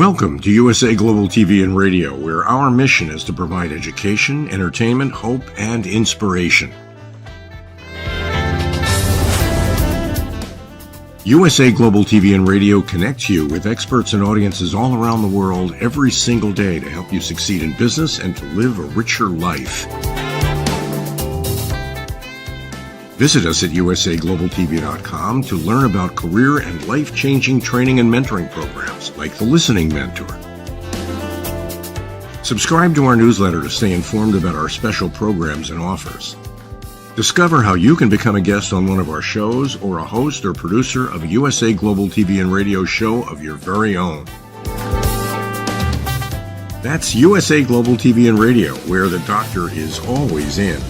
Welcome to USA Global TV and Radio, where our mission is to provide education, entertainment, hope, and inspiration. USA Global TV and Radio connects you with experts and audiences all around the world every single day to help you succeed in business and to live a richer life. Visit us at usaglobaltv.com to learn about career and life-changing training and mentoring programs like the Listening Mentor. Subscribe to our newsletter to stay informed about our special programs and offers. Discover how you can become a guest on one of our shows or a host or producer of a USA Global TV and Radio show of your very own. That's USA Global TV and Radio, where the doctor is always in.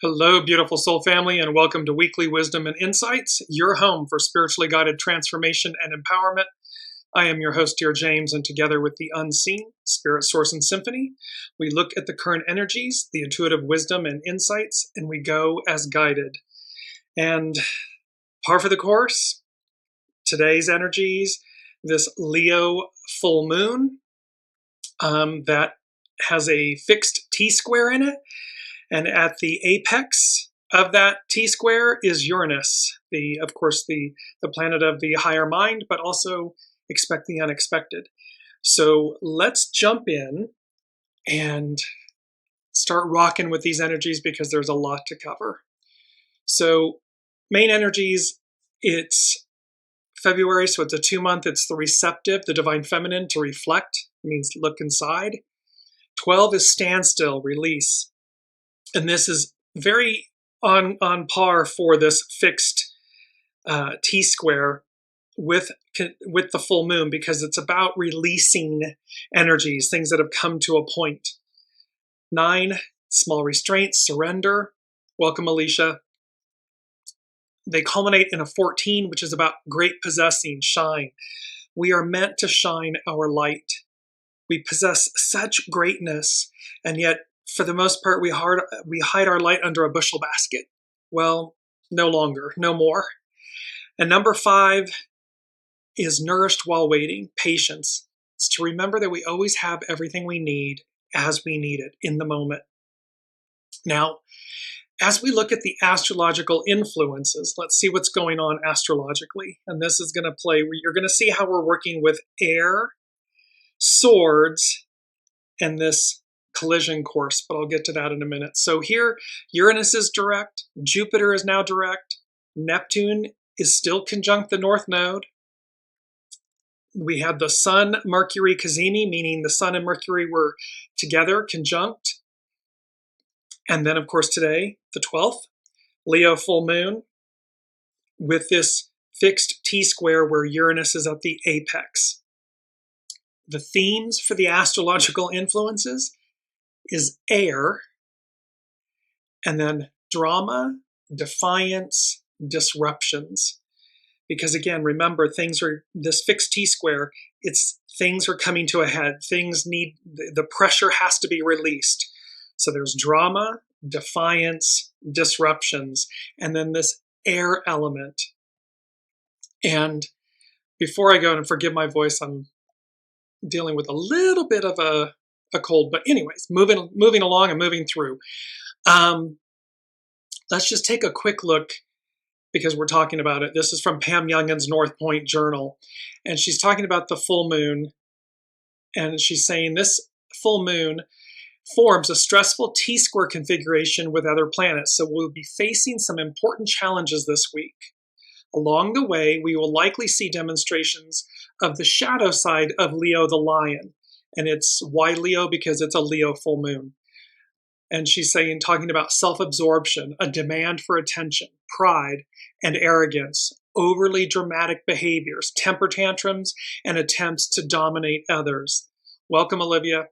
Hello, beautiful soul family, and welcome to Weekly Wisdom and Insights, your home for spiritually guided transformation and empowerment. I am your host, DearJames, and together with the unseen, Spirit, Source, and Symphony, we look at the current energies, the intuitive wisdom and insights, and we go as guided. And par for the course, today's energies, this Leo full moon that has a fixed T-square in it. And at the apex of that T-square is Uranus, of course, the planet of the higher mind, but also expect the unexpected. So let's jump in and start rocking with these energies because there's a lot to cover. So main energies, it's February, so it's a 2-month. It's the receptive, the divine feminine, to reflect. It means look inside. 12 is standstill, release. And this is very on par for this fixed T-square with the full moon, because it's about releasing energies, things that have come to a point. 9, small restraints, surrender. Welcome, Alicia. They culminate in a 14, which is about great possessing, shine. We are meant to shine our light. We possess such greatness, and yet for the most part, we hide our light under a bushel basket. Well, no longer, no more. And number 5 is nourished while waiting, patience. It's to remember that we always have everything we need as we need it in the moment. Now, as we look at the astrological influences, let's see what's going on astrologically. And this is going to play, you're going to see how we're working with air, swords, and this collision course, but I'll get to that in a minute. So here, Uranus is direct, Jupiter is now direct, Neptune is still conjunct the North Node. We have the Sun, Mercury, Cazimi, meaning the Sun and Mercury were together, conjunct. And then, of course, today, the 12th, Leo full moon, with this fixed T-square where Uranus is at the apex. The themes for the astrological influences is air, and then drama, defiance, disruptions. Because again, remember, this fixed T-square, things are coming to a head. The pressure has to be released. So there's drama, defiance, disruptions, and then this air element. And before I go, and forgive my voice, I'm dealing with a little bit of a cold, but anyways, moving along and moving through. Let's just take a quick look because we're talking about it. This is from Pam Youngin's North Point Journal, and she's talking about the full moon, and she's saying this full moon forms a stressful T-square configuration with other planets, so we'll be facing some important challenges this week. Along the way, we will likely see demonstrations of the shadow side of Leo the lion. And it's why Leo? Because it's a Leo full moon. And she's talking about self-absorption, a demand for attention, pride, and arrogance, overly dramatic behaviors, temper tantrums, and attempts to dominate others. Welcome, Olivia.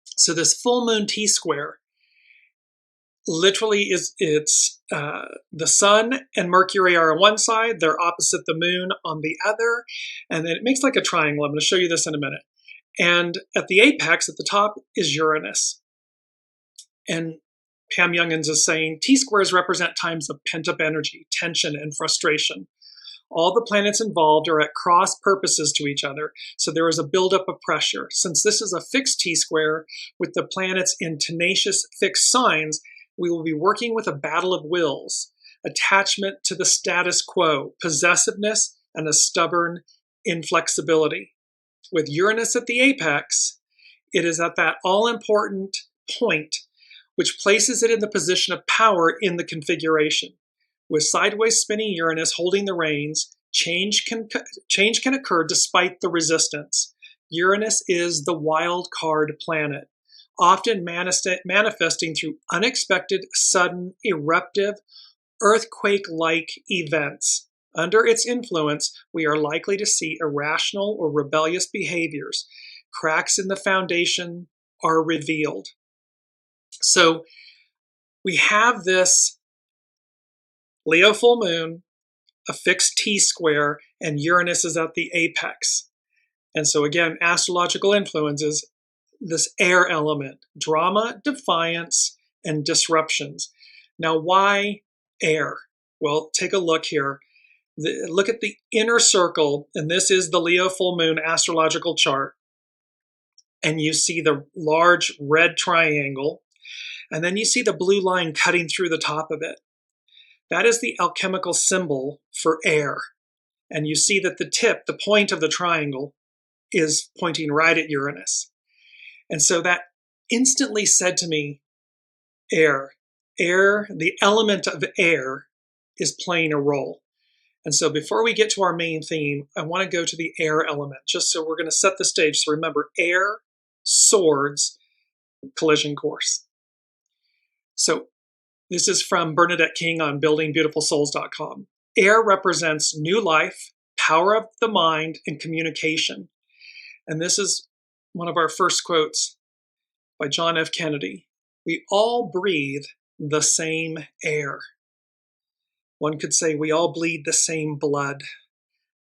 So this full moon T-square literally it's the sun and Mercury are on one side, they're opposite the moon on the other, and then it makes like a triangle. I'm going to show you this in a minute. And at the apex, at the top, is Uranus. And Pam Youngins is saying T-squares represent times of pent-up energy, tension, and frustration. All the planets involved are at cross purposes to each other, so there is a buildup of pressure. Since this is a fixed T-square with the planets in tenacious fixed signs, we will be working with a battle of wills, attachment to the status quo, possessiveness, and a stubborn inflexibility. With Uranus at the apex, it is at that all-important point which places it in the position of power in the configuration. With sideways spinning Uranus holding the reins, change can occur despite the resistance. Uranus is the wild card planet, often manifesting through unexpected, sudden, eruptive, earthquake-like events. Under its influence, we are likely to see irrational or rebellious behaviors. Cracks in the foundation are revealed. So we have this Leo full moon, a fixed T-square, and Uranus is at the apex. And so again, astrological influences, this air element, drama, defiance, and disruptions. Now, why air? Well, take a look here. Look at the inner circle, and this is the Leo full moon astrological chart. And you see the large red triangle, and then you see the blue line cutting through the top of it. That is the alchemical symbol for air. And you see that the tip, the point of the triangle, is pointing right at Uranus. And so that instantly said to me, air. Air, the element of air, is playing a role. And so before we get to our main theme, I want to go to the air element, just so we're going to set the stage. So remember, air, swords, collision course. So this is from Bernadette King on buildingbeautifulsouls.com. Air represents new life, power of the mind, and communication. And this is one of our first quotes by John F. Kennedy. We all breathe the same air. One could say we all bleed the same blood,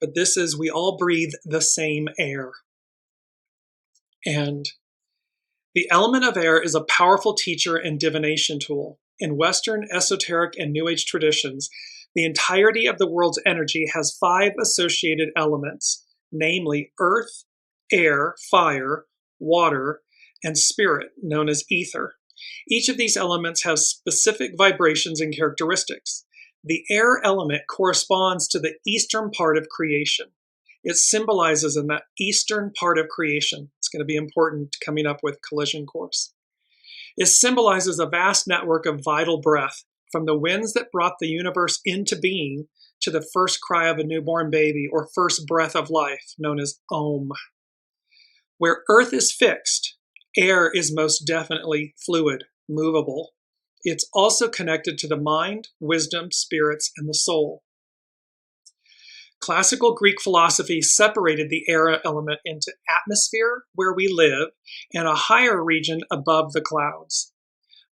but this is we all breathe the same air. And the element of air is a powerful teacher and divination tool. In Western esoteric and New Age traditions, the entirety of the world's energy has 5 associated elements, namely earth, air, fire, water, and spirit, known as ether. Each of these elements has specific vibrations and characteristics. The air element corresponds to the eastern part of creation. It symbolizes in that eastern part of creation. It's going to be important coming up with collision course. It symbolizes a vast network of vital breath, from the winds that brought the universe into being to the first cry of a newborn baby or first breath of life, known as Om. Where earth is fixed, air is most definitely fluid, movable. It's also connected to the mind, wisdom, spirits, and the soul. Classical Greek philosophy separated the air element into atmosphere, where we live, and a higher region above the clouds.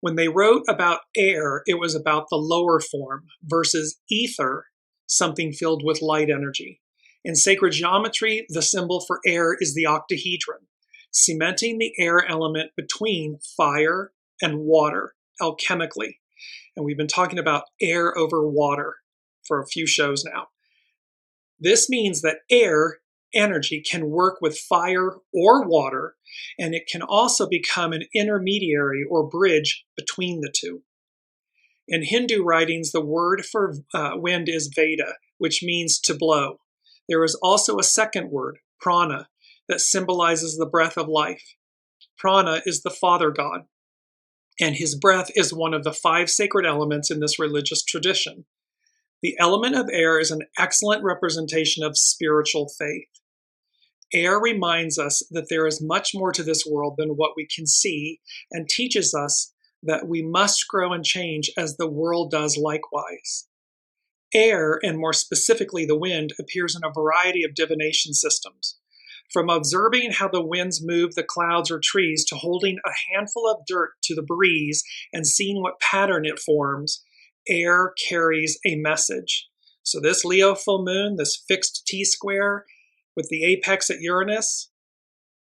When they wrote about air, it was about the lower form versus ether, something filled with light energy. In sacred geometry, the symbol for air is the octahedron, cementing the air element between fire and water alchemically. And we've been talking about air over water for a few shows now. This means that air energy can work with fire or water, and it can also become an intermediary or bridge between the two. In Hindu writings, the word for wind is Veda, which means to blow. There is also a second word, prana, that symbolizes the breath of life. Prana is the Father God, and his breath is one of the 5 sacred elements in this religious tradition. The element of air is an excellent representation of spiritual faith. Air reminds us that there is much more to this world than what we can see and teaches us that we must grow and change as the world does likewise. Air, and more specifically the wind, appears in a variety of divination systems. From observing how the winds move the clouds or trees to holding a handful of dirt to the breeze and seeing what pattern it forms, air carries a message. So this Leo full moon, this fixed T-square with the apex at Uranus,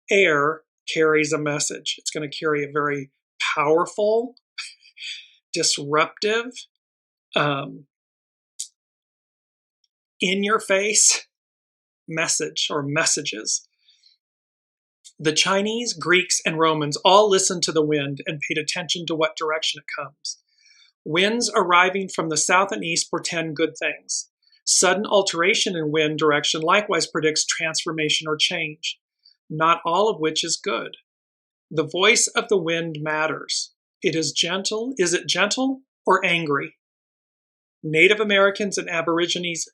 air carries a message. It's going to carry a very powerful, disruptive, in-your-face message or messages. The Chinese, Greeks, and Romans all listened to the wind and paid attention to what direction it comes. Winds arriving from the south and east portend good things. Sudden alteration in wind direction likewise predicts transformation or change, not all of which is good. The voice of the wind matters. It is gentle. Is it gentle or angry? Native Americans and Aborigines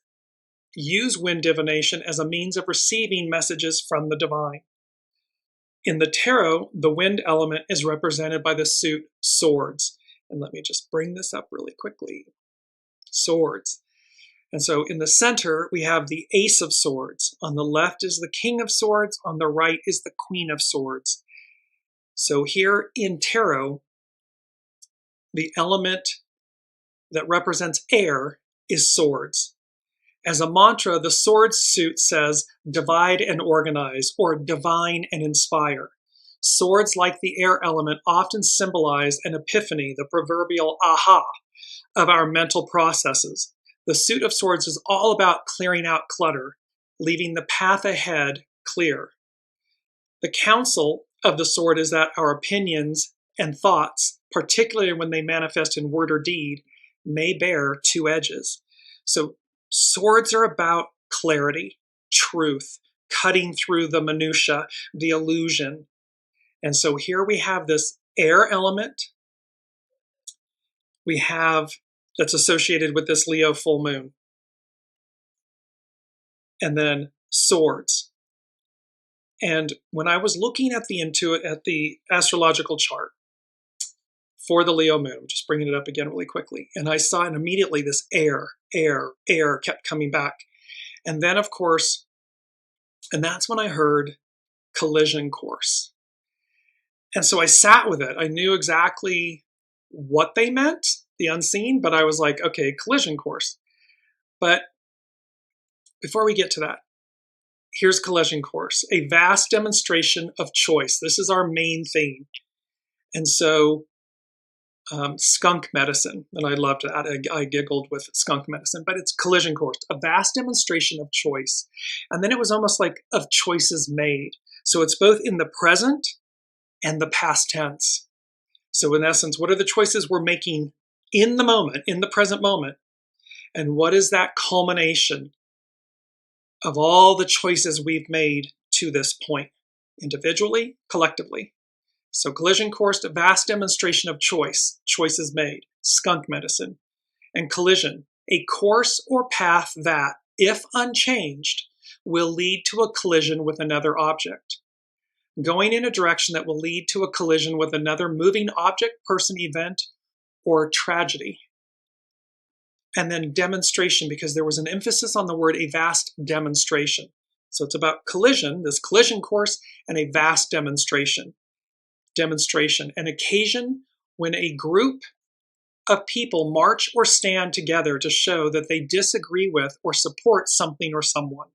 use wind divination as a means of receiving messages from the divine. In the tarot, the wind element is represented by the suit swords. And let me just bring this up really quickly. Swords. And so in the center, we have the Ace of Swords. On the left is the King of Swords. On the right is the Queen of Swords. So here in tarot, the element that represents air is swords. As a mantra, the swords suit says, divide and organize, or divine and inspire. Swords, like the air element, often symbolize an epiphany, the proverbial aha, of our mental processes. The suit of swords is all about clearing out clutter, leaving the path ahead clear. The counsel of the sword is that our opinions and thoughts, particularly when they manifest in word or deed, may bear two edges. So swords are about clarity, truth, cutting through the minutia, the illusion. And so here we have this air element we have that's associated with this Leo full moon. And then swords. And when I was looking at the astrological chart for the Leo moon, I'm just bringing it up again really quickly, and I saw and immediately this air kept coming back. And then, of course, and that's when I heard collision course. And so I sat with it. I knew exactly what they meant, the unseen, but I was like, okay, collision course. But before we get to that, here's collision course, a vast demonstration of choice. This is our main theme. And so skunk medicine, and I loved that. I giggled with skunk medicine, but it's collision course, a vast demonstration of choice. And then it was almost like of choices made. So it's both in the present and the past tense. So in essence, what are the choices we're making in the moment, in the present moment? And what is that culmination of all the choices we've made to this point, individually, collectively? So collision course, a vast demonstration of choices made, skunk medicine. And collision, a course or path that, if unchanged, will lead to a collision with another object. Going in a direction that will lead to a collision with another moving object, person, event, or tragedy. And then demonstration, because there was an emphasis on the word a vast demonstration. So it's about collision, this collision course, and a vast demonstration. An occasion when a group of people march or stand together to show that they disagree with or support something or someone.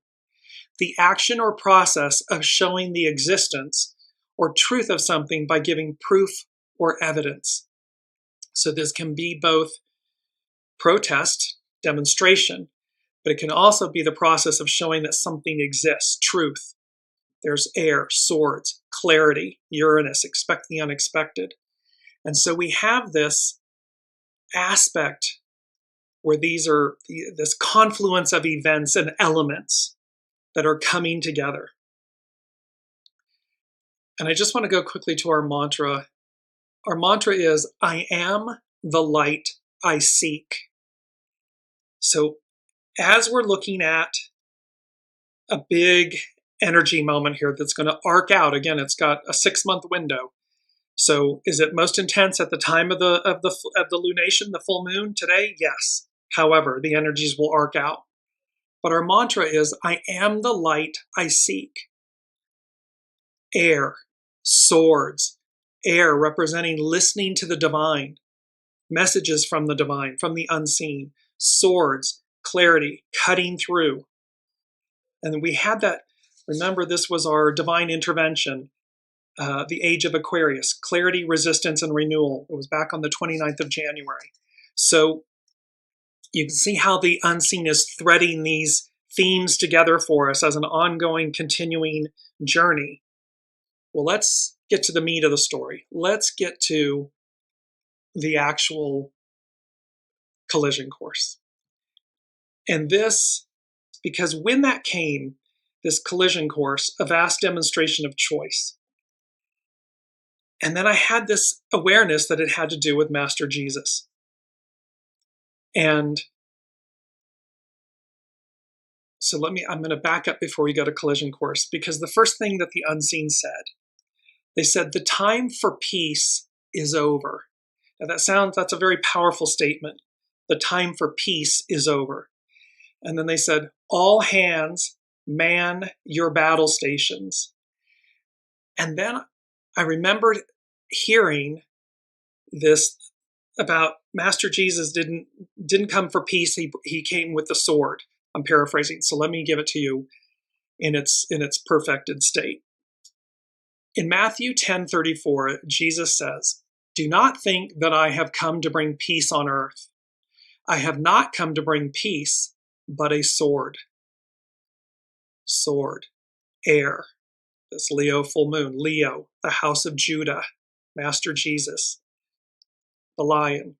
The action or process of showing the existence or truth of something by giving proof or evidence. So this can be both protest, demonstration, but it can also be the process of showing that something exists, truth. There's air, swords, clarity, Uranus, expect the unexpected. And so we have this aspect where these are this confluence of events and elements that are coming together. And I just want to go quickly to our mantra. Our mantra is, I am the light I seek. So as we're looking at a big energy moment here that's going to arc out, again, it's got a 6-month window. So is it most intense at the time of the lunation, the full moon today? Yes. However, the energies will arc out. But our mantra is, I am the light I seek. Air, swords, air representing listening to the divine, messages from the divine, from the unseen, swords, clarity, cutting through. And we had that, remember, this was our divine intervention, the age of Aquarius, clarity, resistance, and renewal. It was back on the 29th of January. So you can see how the unseen is threading these themes together for us as an ongoing, continuing journey. Well, let's get to the meat of the story. Let's get to the actual collision course. And this, because when that came, this collision course, a vast demonstration of choice. And then I had this awareness that it had to do with Master Jesus. And so I'm going to back up before we go to collision course, because the first thing that the unseen said, they said, the time for peace is over. Now that's a very powerful statement. The time for peace is over. And then they said, all hands man your battle stations. And then I remembered hearing this about Master Jesus didn't come for peace. He came with the sword. I'm paraphrasing, so let me give it to you in its perfected state. In Matthew 10:34, Jesus says, do not think that I have come to bring peace on earth. I have not come to bring peace, but a sword. Sword, air, this Leo full moon, Leo, the house of Judah, Master Jesus, the lion.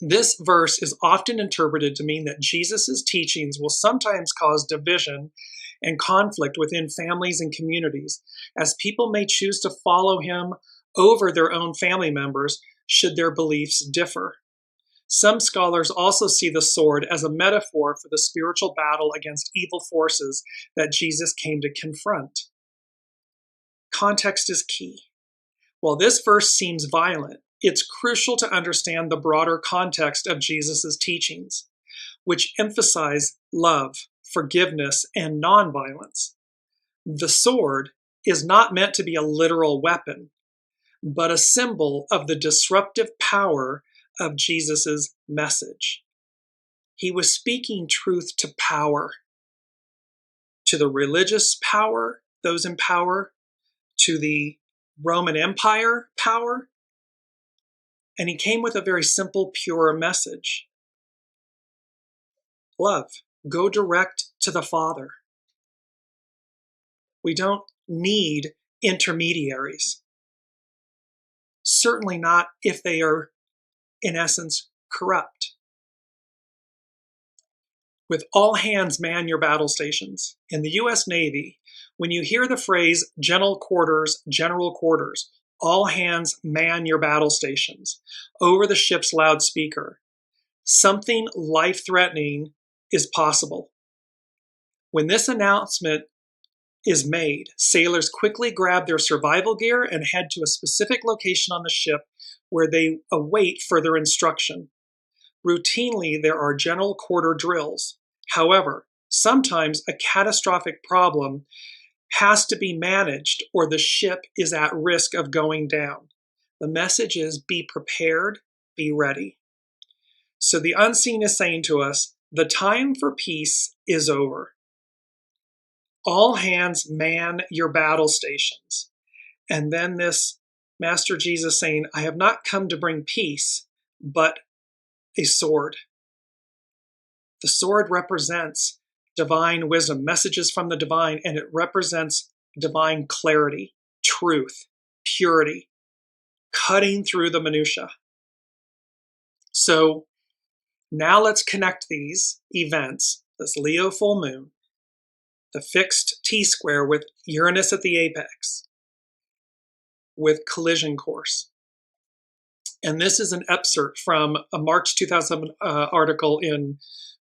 This verse is often interpreted to mean that Jesus' teachings will sometimes cause division and conflict within families and communities, as people may choose to follow him over their own family members should their beliefs differ. Some scholars also see the sword as a metaphor for the spiritual battle against evil forces that Jesus came to confront. Context is key. While this verse seems violent, it's crucial to understand the broader context of Jesus' teachings, which emphasize love, forgiveness, and nonviolence. The sword is not meant to be a literal weapon, but a symbol of the disruptive power of Jesus' message. He was speaking truth to power, to the religious power, those in power, to the Roman Empire power, and he came with a very simple, pure message. Love. Go direct to the Father. We don't need intermediaries. Certainly not if they are, in essence, corrupt. With all hands man your battle stations. In the U.S. Navy, when you hear the phrase general quarters, all hands man your battle stations over the ship's loudspeaker, something life-threatening is possible. When this announcement is made, sailors quickly grab their survival gear and head to a specific location on the ship where they await further instruction. Routinely, there are general quarter drills. However, sometimes a catastrophic problem has to be managed or the ship is at risk of going down. The message is be prepared, be ready. So the unseen is saying to us, the time for peace is over. All hands man your battle stations. And then this Master Jesus saying, I have not come to bring peace, but a sword. The sword represents divine wisdom, messages from the divine, and it represents divine clarity, truth, purity, cutting through the minutia. So now let's connect these events, this Leo full moon, the fixed T-square with Uranus at the apex, with collision course. And this is an excerpt from a March 2000 article in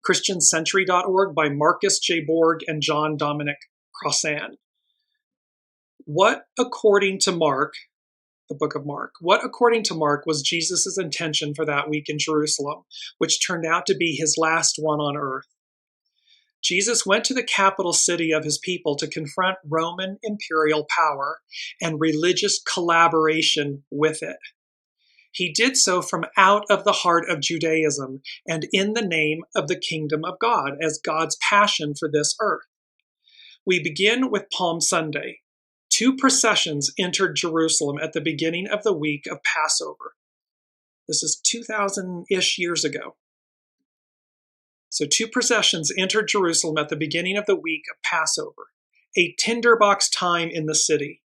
ChristianCentury.org by Marcus J. Borg and John Dominic Crossan. What, according to Mark, the book of Mark, what, according to Mark, was Jesus' intention for that week in Jerusalem, which turned out to be his last one on earth? Jesus went to the capital city of his people to confront Roman imperial power and religious collaboration with it. He did so from out of the heart of Judaism and in the name of the kingdom of God as God's passion for this earth. We begin with Palm Sunday. 2 processions entered Jerusalem at the beginning of the week of Passover. This is 2,000-ish years ago. So 2 processions entered Jerusalem at the beginning of the week of Passover, a tinderbox time in the city,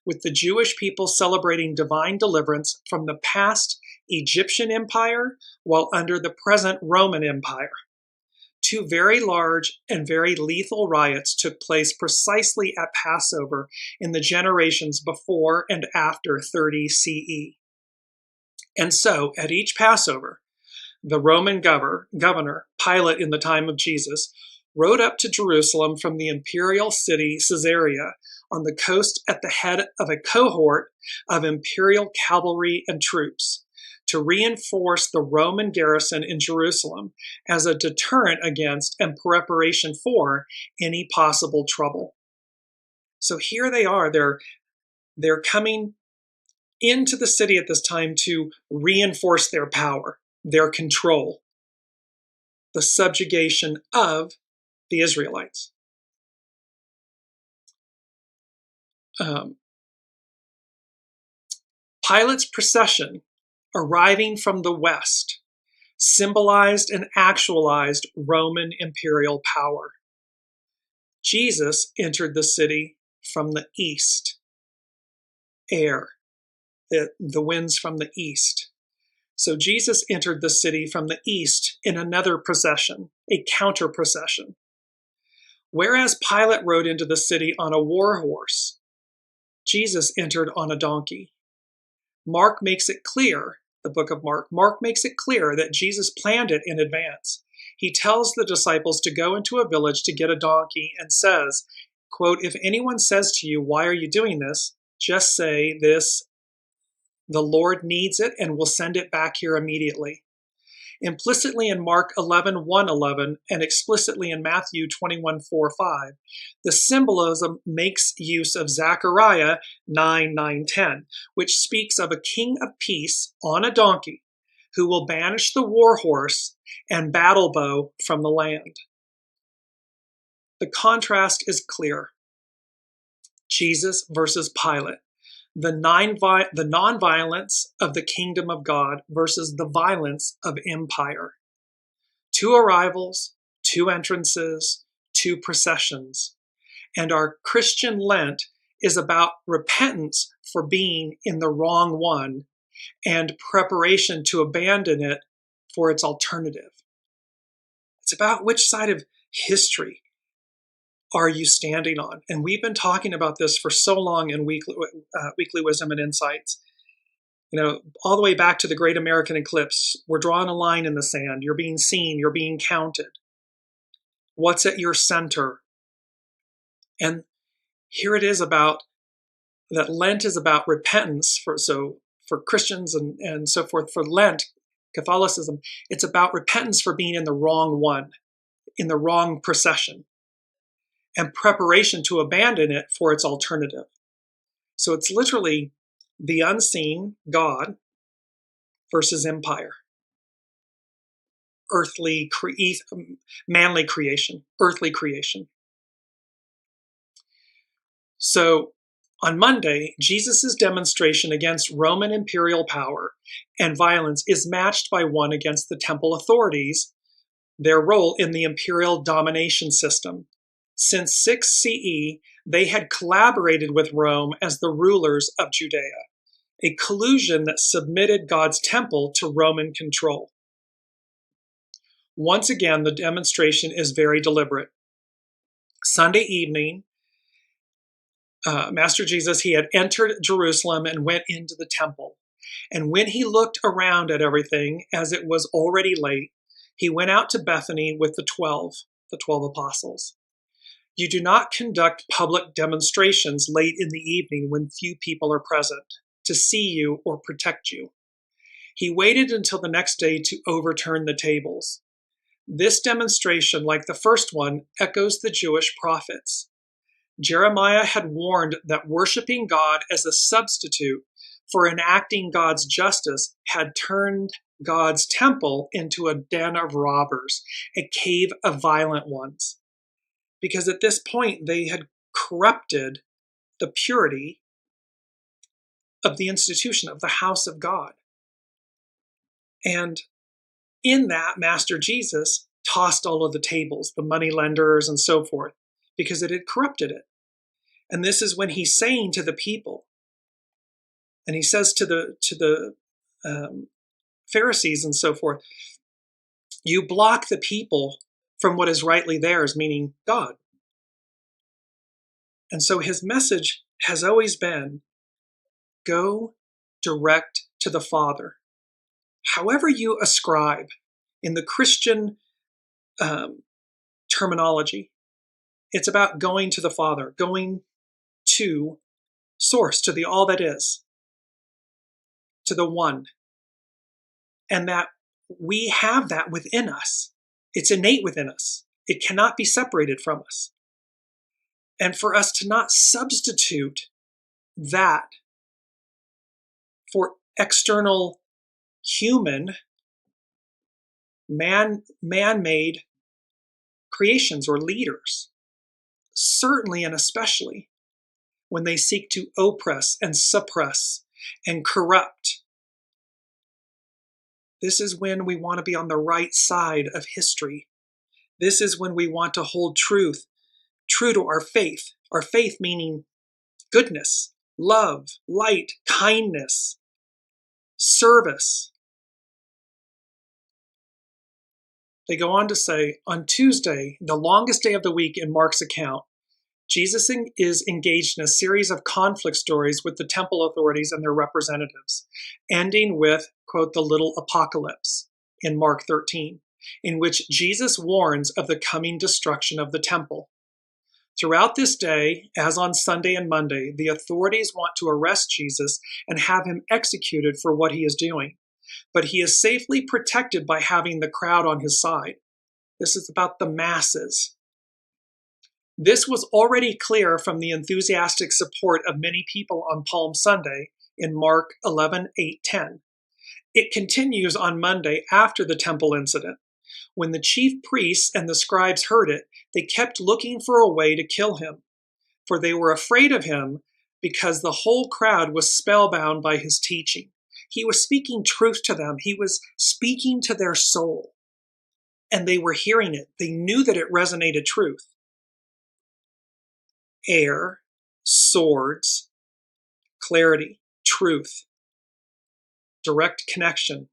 with the Jewish people celebrating divine deliverance from the past Egyptian empire while under the present Roman Empire. 2 very large and very lethal riots took place precisely at Passover in the generations before and after 30 CE. And so, at each Passover, the Roman governor, Pilate in the time of Jesus, rode up to Jerusalem from the imperial city Caesarea on the coast at the head of a cohort of imperial cavalry and troops to reinforce the Roman garrison in Jerusalem as a deterrent against and preparation for any possible trouble. So here they are. They're coming into the city at this time to reinforce their power, their control, the subjugation of the Israelites. Pilate's procession, arriving from the west, symbolized and actualized Roman imperial power. Jesus entered the city from the east, air, the winds from the east. So Jesus entered the city from the east in another procession, a counter procession. Whereas Pilate rode into the city on a war horse, Jesus entered on a donkey. Mark makes it clear, the book of Mark makes it clear that Jesus planned it in advance. He tells the disciples to go into a village to get a donkey and says, quote, "If anyone says to you, 'Why are you doing this?' just say this, 'The Lord needs it and will send it back here immediately.'" Implicitly in Mark 11:1-11 and explicitly in Matthew 21:4-5, the symbolism makes use of Zechariah 9:9-10, which speaks of a king of peace on a donkey who will banish the war horse and battle bow from the land. The contrast is clear. Jesus versus Pilate. The nonviolence of the kingdom of God versus the violence of empire. 2 arrivals, 2 entrances, 2 processions. And our Christian Lent is about repentance for being in the wrong one and preparation to abandon it for its alternative. It's about which side of history are you standing on? And we've been talking about this for so long in Weekly Wisdom and Insights. You know, all the way back to the Great American Eclipse, we're drawing a line in the sand. You're being seen. You're being counted. What's at your center? And here it is about that Lent is about repentance for Christians and so forth. For Lent, Catholicism, it's about repentance for being in the wrong one, in the wrong procession, and preparation to abandon it for its alternative. So it's literally the unseen God versus empire. Manly creation, earthly creation. So on Monday, Jesus' demonstration against Roman imperial power and violence is matched by one against the temple authorities, their role in the imperial domination system. Since 6 CE, they had collaborated with Rome as the rulers of Judea, a collusion that submitted God's temple to Roman control. Once again, the demonstration is very deliberate. Sunday evening, Master Jesus, he had entered Jerusalem and went into the temple. And when he looked around at everything, as it was already late, he went out to Bethany with the 12 apostles. You do not conduct public demonstrations late in the evening when few people are present to see you or protect you. He waited until the next day to overturn the tables. This demonstration, like the first one, echoes the Jewish prophets. Jeremiah had warned that worshiping God as a substitute for enacting God's justice had turned God's temple into a den of robbers, a cave of violent ones. Because at this point, they had corrupted the purity of the institution of the house of God. And in that, Master Jesus tossed all of the tables, the money lenders and so forth, because it had corrupted it. And this is when he's saying to the people, and he says to the Pharisees and so forth, you block the people from what is rightly theirs, meaning God. And so his message has always been, go direct to the Father. However you ascribe in the Christian terminology, it's about going to the Father, going to source, to the all that is, to the one. And that we have that within us. It's innate within us. It cannot be separated from us. And for us to not substitute that for external human, man-made creations or leaders, certainly and especially when they seek to oppress and suppress and corrupt. This is when we want to be on the right side of history. This is when we want to hold true to our faith meaning goodness, love, light, kindness, service. They go on to say, on Tuesday, the longest day of the week in Mark's account, Jesus is engaged in a series of conflict stories with the temple authorities and their representatives, ending with, quote, the little apocalypse in Mark 13, in which Jesus warns of the coming destruction of the temple. Throughout this day, as on Sunday and Monday, the authorities want to arrest Jesus and have him executed for what he is doing. But he is safely protected by having the crowd on his side. This is about the masses. This was already clear from the enthusiastic support of many people on Palm Sunday in Mark 11, 8, 10. It continues on Monday after the temple incident. When the chief priests and the scribes heard it, they kept looking for a way to kill him, for they were afraid of him because the whole crowd was spellbound by his teaching. He was speaking truth to them. He was speaking to their soul, and they were hearing it. They knew that it resonated truth. Air, swords, clarity, truth, direct connection.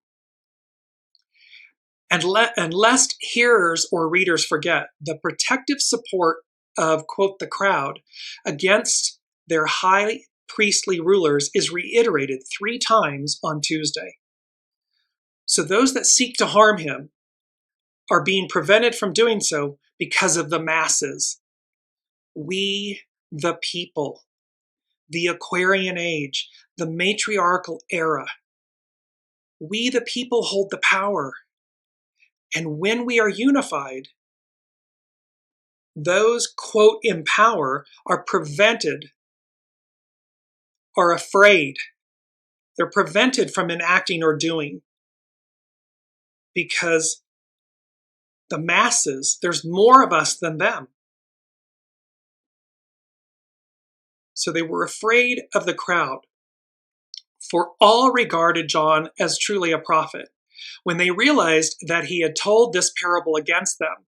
And lest hearers or readers forget, the protective support of, quote, the crowd against their high priestly rulers is reiterated 3 times on Tuesday. So those that seek to harm him are being prevented from doing so because of the masses. We, the people, the Aquarian age, the matriarchal era, we, the people, hold the power. And when we are unified, those, quote, in power are prevented, are afraid. They're prevented from enacting or doing because the masses, there's more of us than them. So they were afraid of the crowd, for all regarded John as truly a prophet. When they realized that he had told this parable against them,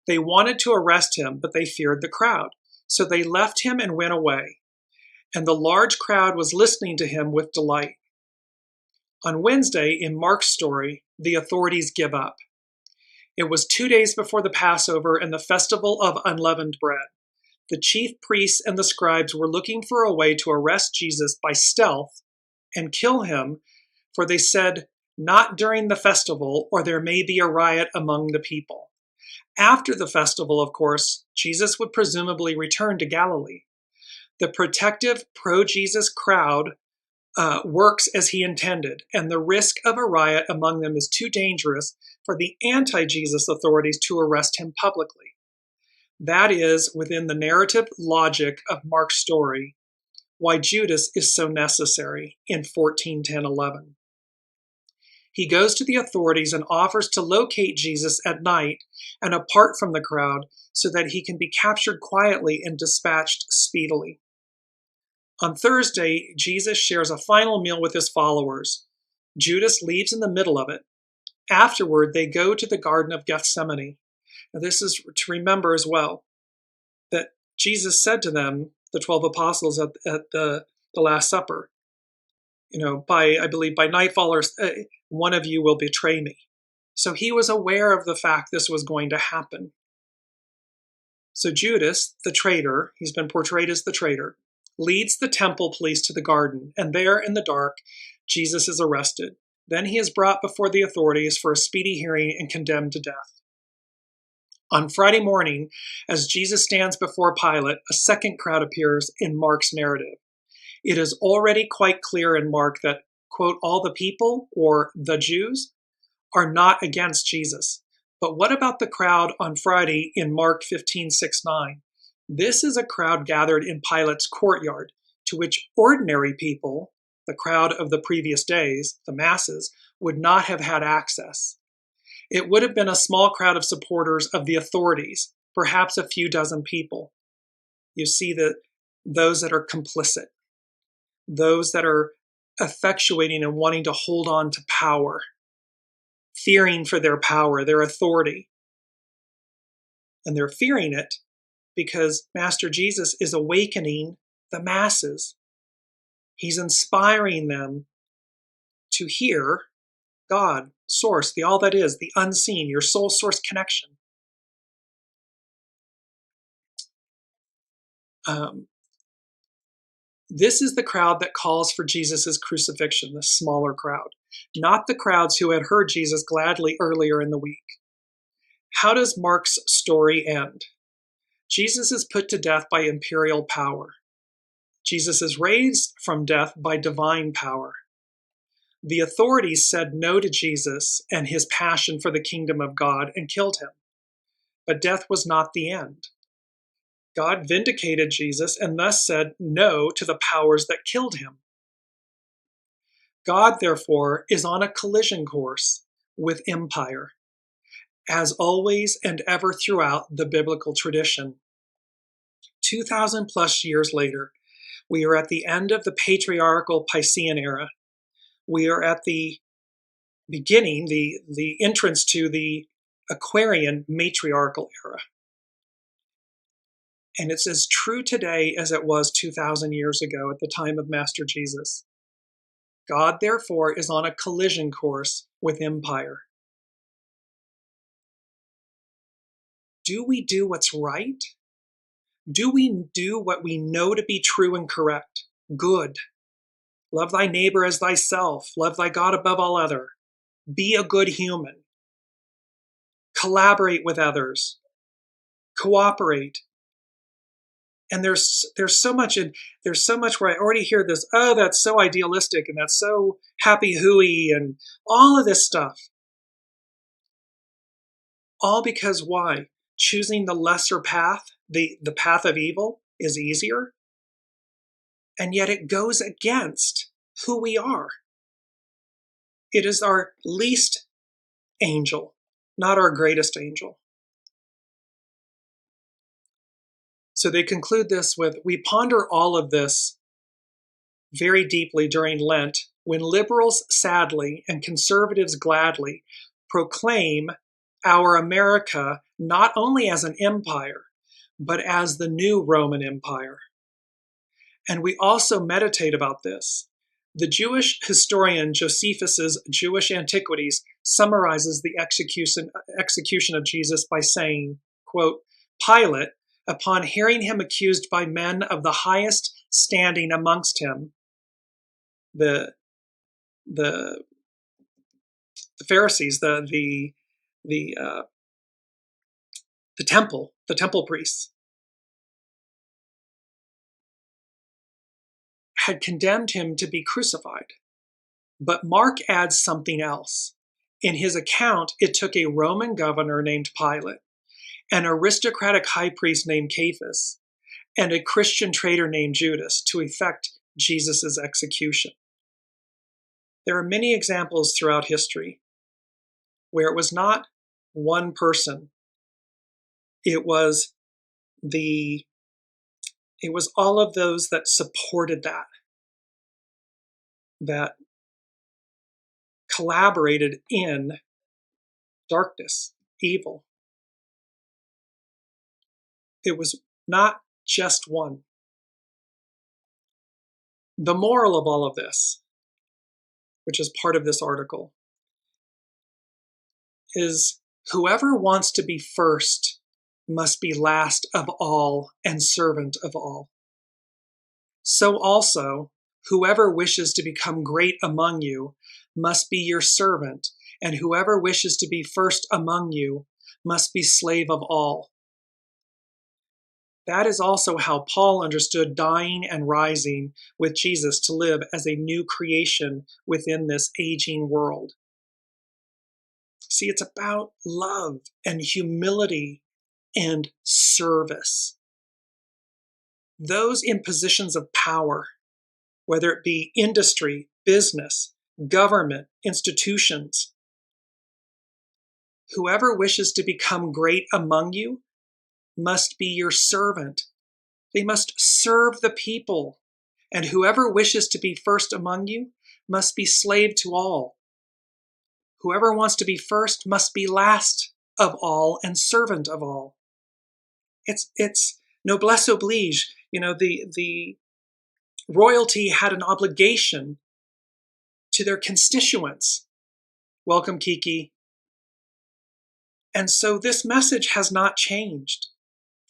they wanted to arrest him, but they feared the crowd. So they left him and went away. And the large crowd was listening to him with delight. On Wednesday, in Mark's story, the authorities give up. It was 2 days before the Passover and the festival of unleavened bread. The chief priests and the scribes were looking for a way to arrest Jesus by stealth and kill him For they said, "Not during the festival, or there may be a riot among the people." After the festival, of course, Jesus would presumably return to Galilee. The protective pro-Jesus crowd works as he intended, and the risk of a riot among them is too dangerous for the anti-Jesus authorities to arrest him publicly. That is, within the narrative logic of Mark's story, why Judas is so necessary in 14:10:11. He goes to the authorities and offers to locate Jesus at night and apart from the crowd so that he can be captured quietly and dispatched speedily. On Thursday, Jesus shares a final meal with his followers. Judas leaves in the middle of it. Afterward, they go to the Garden of Gethsemane. Now, this is to remember as well that Jesus said to them, the 12 apostles at the Last Supper, I believe by nightfall, one of you will betray me. So he was aware of the fact this was going to happen. So Judas, the traitor, he's been portrayed as the traitor, leads the temple police to the garden, and there in the dark, Jesus is arrested. Then he is brought before the authorities for a speedy hearing and condemned to death. On Friday morning, as Jesus stands before Pilate, a second crowd appears in Mark's narrative. It is already quite clear in Mark that, quote, all the people, or the Jews, are not against Jesus. But what about the crowd on Friday in Mark 15:6-9? This is a crowd gathered in Pilate's courtyard, to which ordinary people, the crowd of the previous days, the masses, would not have had access. It would have been a small crowd of supporters of the authorities, perhaps a few dozen people. You see that those that are complicit, those that are effectuating and wanting to hold on to power, fearing for their power, their authority. And they're fearing it because Master Jesus is awakening the masses. He's inspiring them to hear God, source, the all that is, the unseen, your soul source connection. This is the crowd that calls for Jesus' crucifixion, the smaller crowd, not the crowds who had heard Jesus gladly earlier in the week. How does Mark's story end? Jesus is put to death by imperial power. Jesus is raised from death by divine power. The authorities said no to Jesus and his passion for the kingdom of God and killed him. But death was not the end. God vindicated Jesus and thus said no to the powers that killed him. God, therefore, is on a collision course with empire, as always and ever throughout the biblical tradition. 2,000 plus years later, we are at the end of the patriarchal Piscean era. We are at the beginning, the entrance to the Aquarian matriarchal era. And it's as true today as it was 2,000 years ago at the time of Master Jesus. God, therefore, is on a collision course with empire. Do we do what's right? Do we do what we know to be true and correct, good? Love thy neighbor as thyself. Love thy God above all other. Be a good human. Collaborate with others. Cooperate. And there's so much where I already hear this, oh, that's so idealistic and that's so happy hooey and all of this stuff. All because why? Choosing the lesser path, the path of evil, is easier. And yet it goes against who we are. It is our least angel, not our greatest angel. So they conclude this with, we ponder all of this very deeply during Lent, when liberals sadly and conservatives gladly proclaim our America not only as an empire, but as the new Roman Empire. And we also meditate about this. The Jewish historian Josephus's Jewish Antiquities summarizes the execution of Jesus by saying, quote, Pilate, upon hearing him accused by men of the highest standing amongst him, the the Pharisees, the temple priests, had condemned him to be crucified. But Mark adds something else. In his account, it took a Roman governor named Pilate, an aristocratic high priest named Caiaphas, and a Christian traitor named Judas to effect Jesus' execution. There are many examples throughout history where it was not one person. It was all of those that supported that collaborated in darkness, evil. It was not just one. The moral of all of this, which is part of this article, is whoever wants to be first must be last of all and servant of all. So also, whoever wishes to become great among you must be your servant, and whoever wishes to be first among you must be slave of all. That is also how Paul understood dying and rising with Jesus to live as a new creation within this aging world. See, it's about love and humility and service. Those in positions of power, whether it be industry, business, government, institutions, whoever wishes to become great among you must be your servant. They must serve the people. And whoever wishes to be first among you must be slave to all. Whoever wants to be first must be last of all and servant of all. It's noblesse oblige. The royalty had an obligation to their constituents. Welcome, Kiki. And so this message has not changed.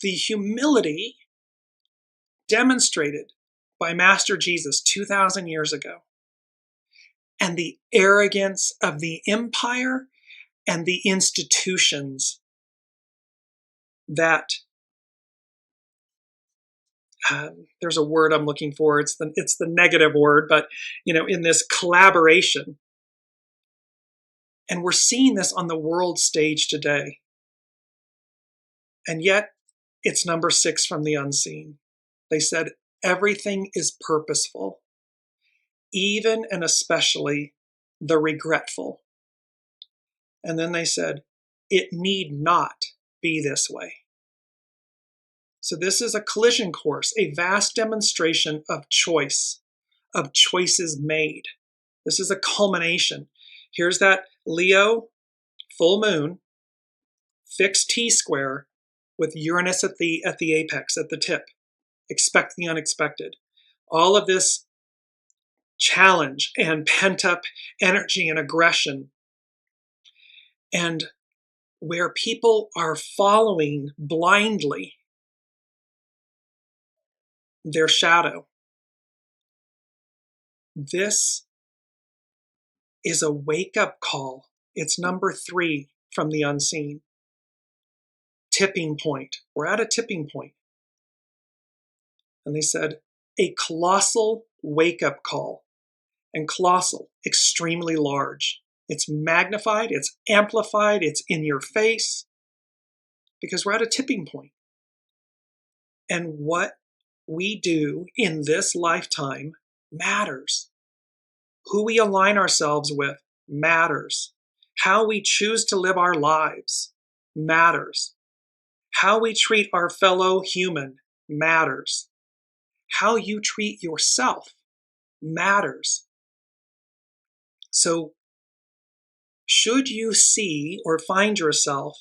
The humility demonstrated by Master Jesus 2,000 years ago, and the arrogance of the empire and the institutions that there's a word I'm looking for. It's the negative word, but in this collaboration. And we're seeing this on the world stage today. And yet it's number 6 from the unseen. They said everything is purposeful, even and especially the regretful. And then they said, it need not be this way. So this is a collision course, a vast demonstration of choice, of choices made. This is a culmination. Here's that Leo full moon, fixed T-square with Uranus at the apex, at the tip. Expect the unexpected. All of this challenge and pent-up energy and aggression, and where people are following blindly their shadow. This is a wake-up call. It's number 3 from the unseen. Tipping point. We're at a tipping point. And they said, a colossal wake-up call. And colossal, extremely large. It's magnified, it's amplified, it's in your face, because we're at a tipping point. And what we do in this lifetime matters. Who we align ourselves with matters. How we choose to live our lives matters. How we treat our fellow human matters. How you treat yourself matters. So, should you see or find yourself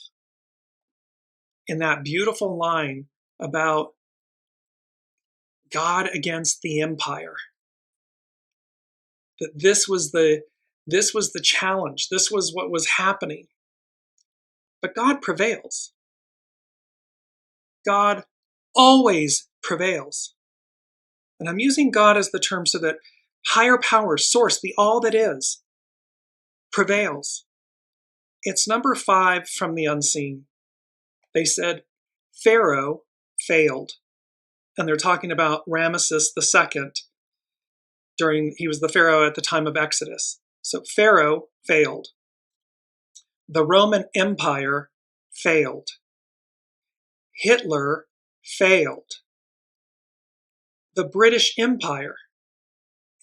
in that beautiful line about God against the empire, that this was the challenge, this was what was happening. But God prevails. God always prevails. And I'm using God as the term so that higher power, source, the all that is, prevails. It's number 5 from the unseen. They said Pharaoh failed. And they're talking about Ramesses II. He was the Pharaoh at the time of Exodus. So Pharaoh failed. The Roman Empire failed. Hitler failed. The British Empire,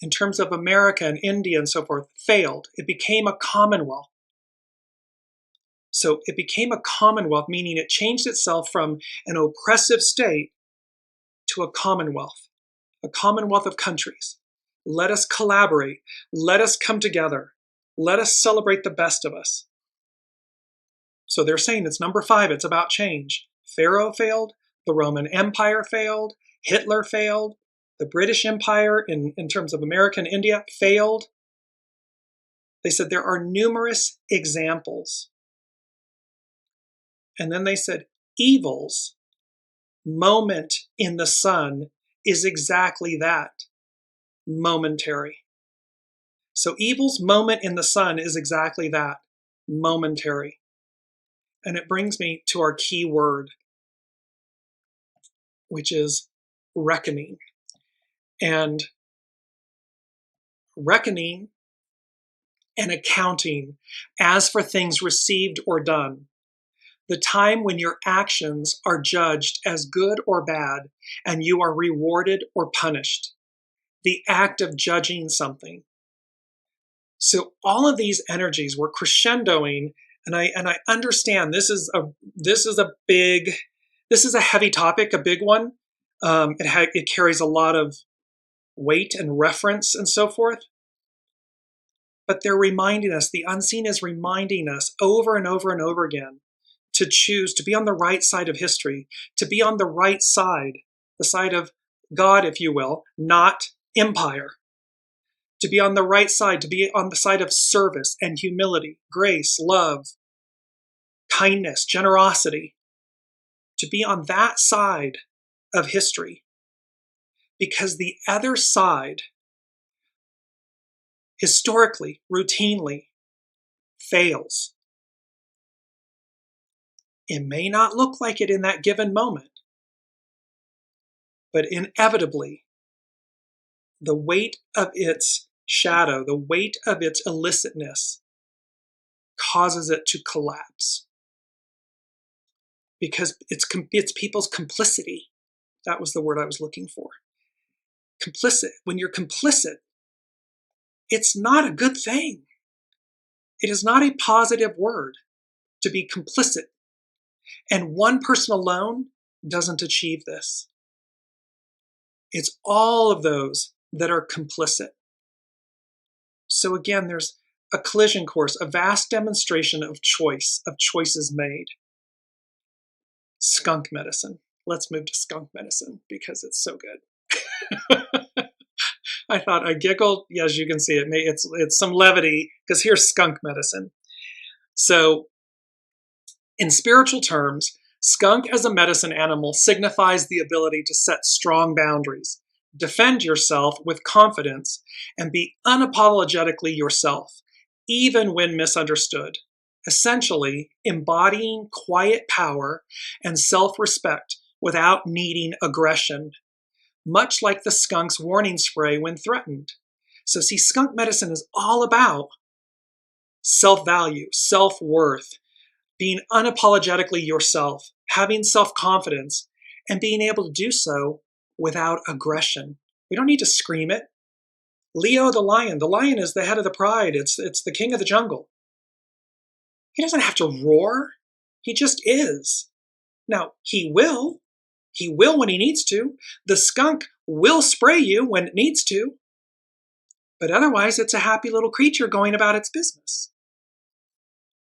in terms of America and India and so forth, failed. It became a commonwealth. So it became a commonwealth, meaning it changed itself from an oppressive state to a commonwealth of countries. Let us collaborate. Let us come together. Let us celebrate the best of us. So they're saying it's number 5. It's about change. Pharaoh failed. The Roman Empire failed. Hitler failed. The British Empire, in terms of America and India, failed. They said there are numerous examples. And then they said evil's moment in the sun is exactly that, momentary. So evil's moment in the sun is exactly that, momentary. And it brings me to our key word, which is reckoning. And reckoning and accounting as for things received or done. The time when your actions are judged as good or bad and you are rewarded or punished. The act of judging something. So all of these energies were crescendoing, and I understand this is a heavy topic, a big one. It carries a lot of weight and reference and so forth. But they're reminding us, the unseen is reminding us over and over and over again to choose to be on the right side of history, to be on the right side, the side of God, if you will, not empire. To be on the right side, to be on the side of service and humility, grace, love, kindness, generosity. To be on that side of history. Because the other side, historically, routinely, fails. It may not look like it in that given moment, but inevitably, the weight of its shadow, the weight of its illicitness causes it to collapse. Because it's people's complicity. That was the word I was looking for. Complicit. When you're complicit, it's not a good thing. It is not a positive word to be complicit. And one person alone doesn't achieve this. It's all of those that are complicit. So again, there's a collision course, a vast demonstration of choice, of choices made. Skunk medicine. Let's move to skunk medicine because it's so good. I thought I giggled. As you can see, it's some levity because here's skunk medicine. So in spiritual terms, skunk as a medicine animal signifies the ability to set strong boundaries, defend yourself with confidence, and be unapologetically yourself, even when misunderstood. Essentially, embodying quiet power and self-respect without needing aggression, much like the skunk's warning spray when threatened. So see, skunk medicine is all about self-value, self-worth, being unapologetically yourself, having self-confidence, and being able to do so without aggression. We don't need to scream it. Leo the lion is the head of the pride. It's the king of the jungle. He doesn't have to roar. He just is. Now, he will when he needs to. The skunk will spray you when it needs to. But otherwise, it's a happy little creature going about its business.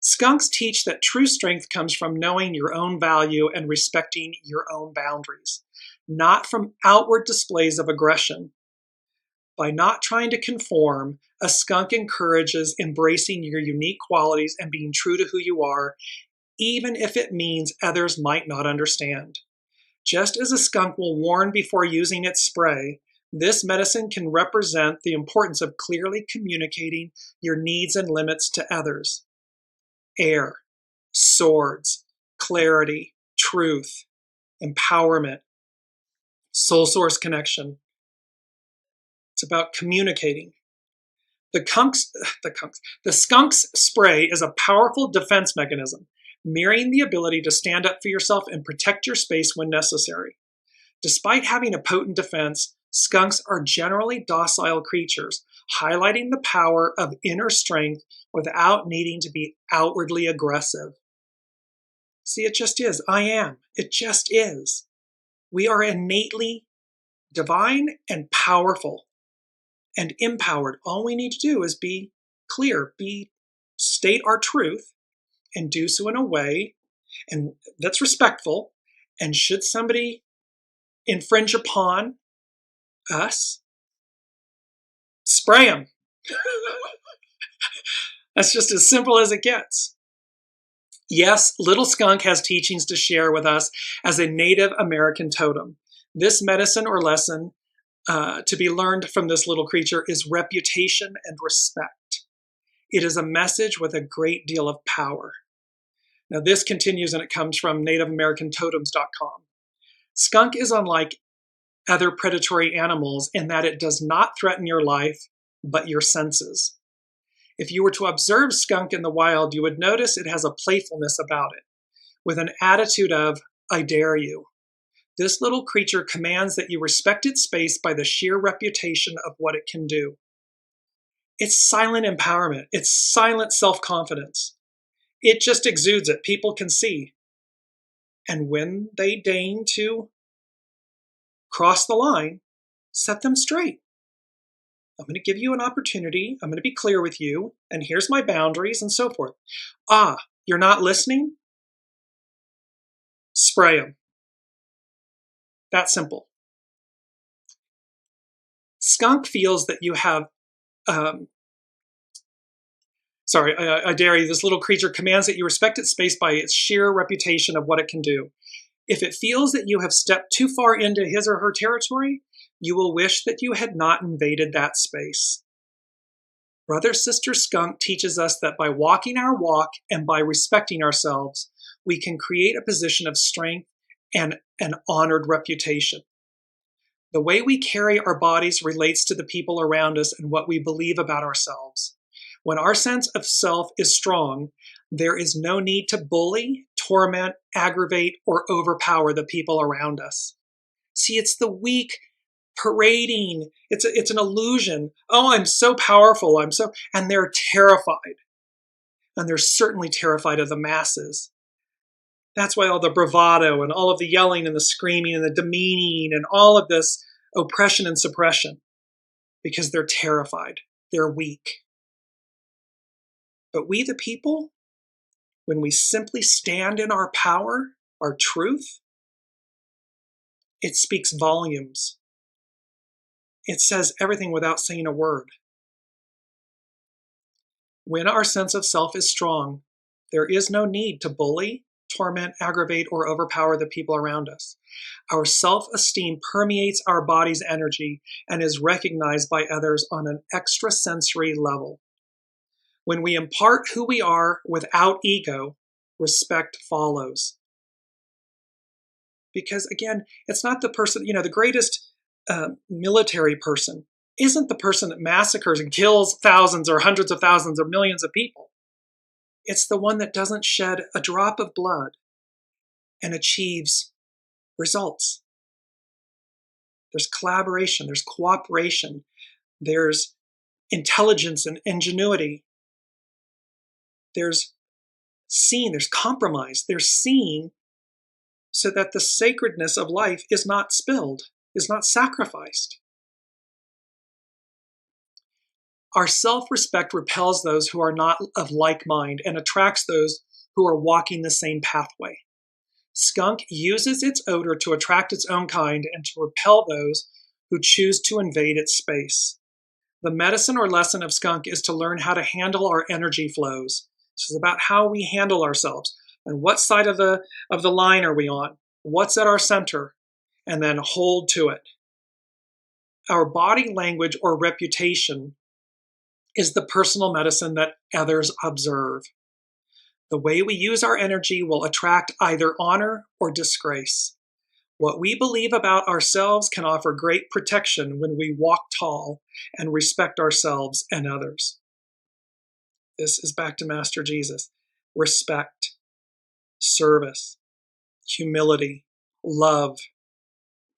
Skunks teach that true strength comes from knowing your own value and respecting your own boundaries, not from outward displays of aggression. By not trying to conform, a skunk encourages embracing your unique qualities and being true to who you are, even if it means others might not understand. Just as a skunk will warn before using its spray, This medicine can represent the importance of clearly communicating your needs and limits to others. Air, swords, clarity, truth, empowerment, soul source connection. It's about communicating. The skunk's spray is a powerful defense mechanism, mirroring the ability to stand up for yourself and protect your space when necessary. Despite having a potent defense, skunks are generally docile creatures, highlighting the power of inner strength without needing to be outwardly aggressive. See, it just is. I am. It just is. We are innately divine and powerful and empowered. All we need to do is be clear, state our truth, and do so in a way and that's respectful. And should somebody infringe upon us, spray them. That's just as simple as it gets. Yes, Little Skunk has teachings to share with us as a Native American totem. This medicine or lesson to be learned from this little creature is reputation and respect. It is a message with a great deal of power. Now this continues and it comes from nativeamericantotems.com. Skunk is unlike other predatory animals in that it does not threaten your life, but your senses. If you were to observe skunk in the wild, you would notice it has a playfulness about it, with an attitude of, I dare you. This little creature commands that you respect its space by the sheer reputation of what it can do. It's silent empowerment. It's silent self-confidence. It just exudes it. People can see. And when they deign to cross the line, set them straight. I'm going to give you an opportunity. I'm going to be clear with you. And here's my boundaries and so forth. Ah, you're not listening? Spray them. That simple. Skunk feels that you have, I dare you, this little creature commands that you respect its space by its sheer reputation of what it can do. If it feels that you have stepped too far into his or her territory, you will wish that you had not invaded that space. Brother Sister Skunk teaches us that by walking our walk and by respecting ourselves, we can create a position of strength and an honored reputation. The way we carry our bodies relates to the people around us and what we believe about ourselves. When our sense of self is strong, there is no need to bully, torment, aggravate, or overpower the people around us. See, it's the weak parading. It's an illusion. Oh, I'm so powerful. And they're terrified. And they're certainly terrified of the masses. That's why all the bravado and all of the yelling and the screaming and the demeaning and all of this oppression and suppression, because they're terrified. They're weak. But we, the people, when we simply stand in our power, our truth, it speaks volumes. It says everything without saying a word. When our sense of self is strong, there is no need to bully, torment, aggravate, or overpower the people around us. Our self-esteem permeates our body's energy and is recognized by others on an extrasensory level. When we impart who we are without ego, respect follows. Because again, it's not the person, the greatest military person isn't the person that massacres and kills thousands or hundreds of thousands or millions of people. It's the one that doesn't shed a drop of blood and achieves results. There's collaboration, there's cooperation, there's intelligence and ingenuity. There's compromise, there's seeing so that the sacredness of life is not spilled, is not sacrificed. Our self-respect repels those who are not of like mind and attracts those who are walking the same pathway. Skunk uses its odor to attract its own kind and to repel those who choose to invade its space. The medicine or lesson of skunk is to learn how to handle our energy flows. This is about how we handle ourselves and what side of the line are we on, what's at our center, and then hold to it. our body language or reputation is the personal medicine that others observe. The way we use our energy will attract either honor or disgrace. What we believe about ourselves can offer great protection when we walk tall and respect ourselves and others. This is back to Master Jesus. Respect, service, humility, love,